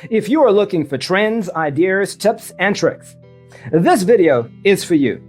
If you are looking for trends, ideas, tips, and tricks, this video is for you.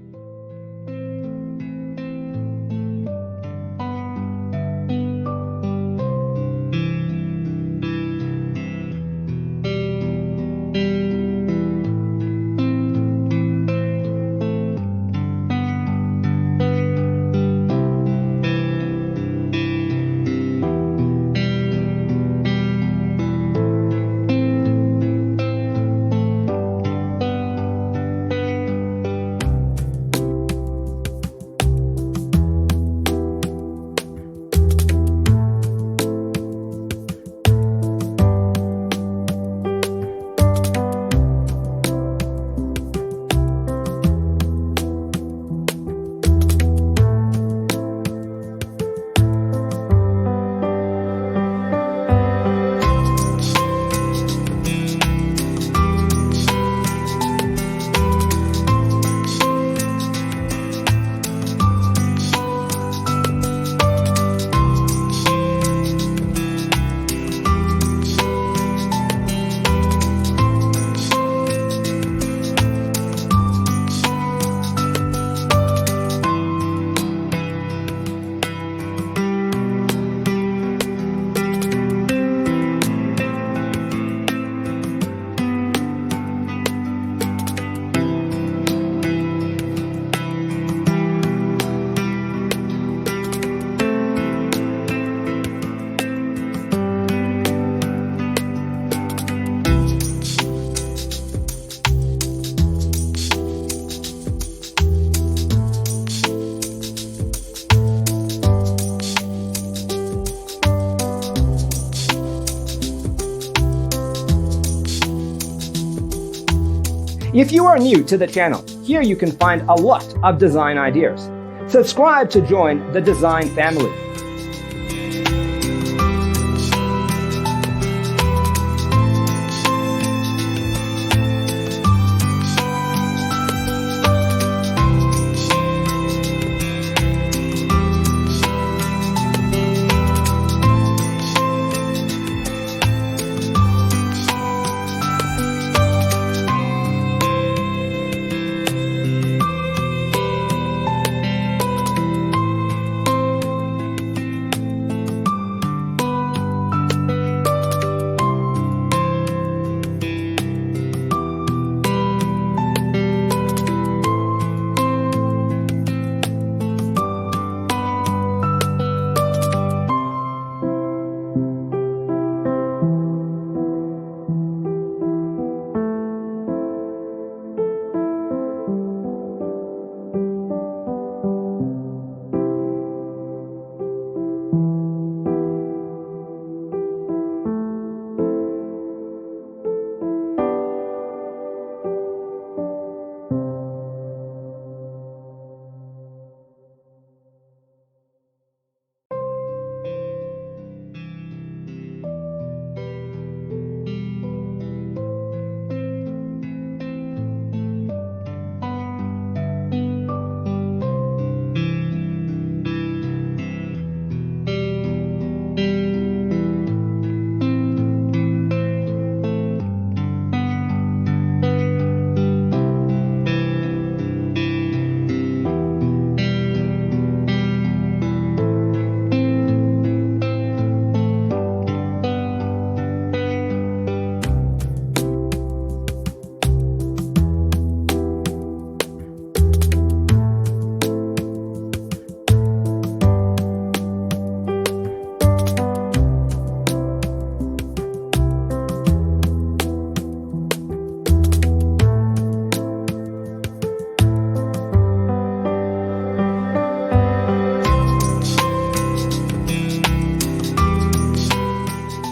If you are new to the channel, here you can find a lot of design ideas. Subscribe to join the design family.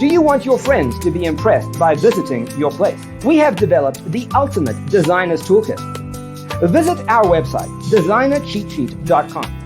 Do you want your friends to be impressed by visiting your place? We have developed the ultimate designer's toolkit. Visit our website, designercheatsheet.com.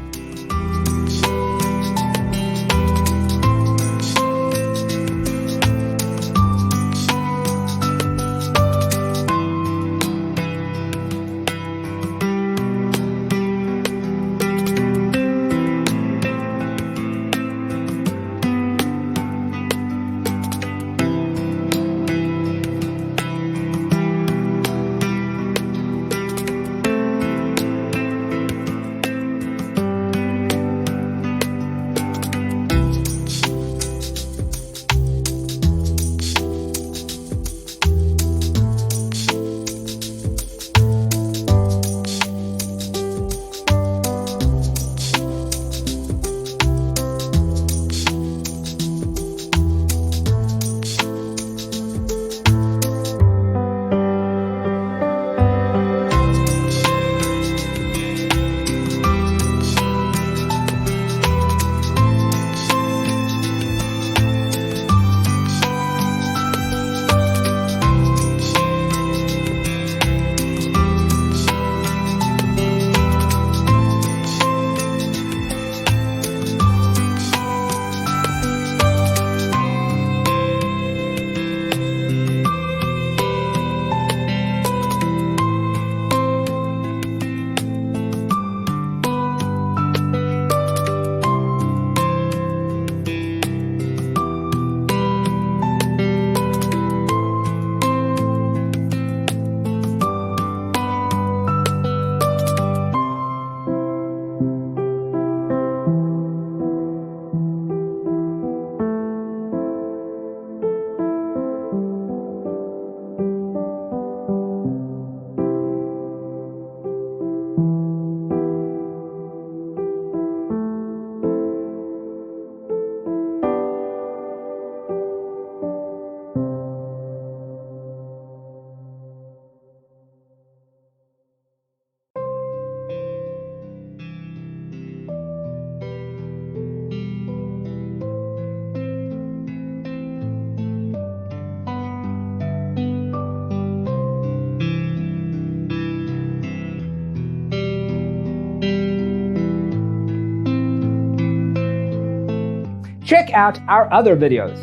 check out our other videos.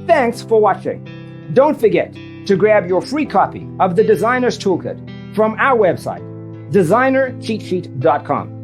Thanks for watching. Don't forget to grab your free copy of the Designer's Toolkit from our website, designercheatsheet.com.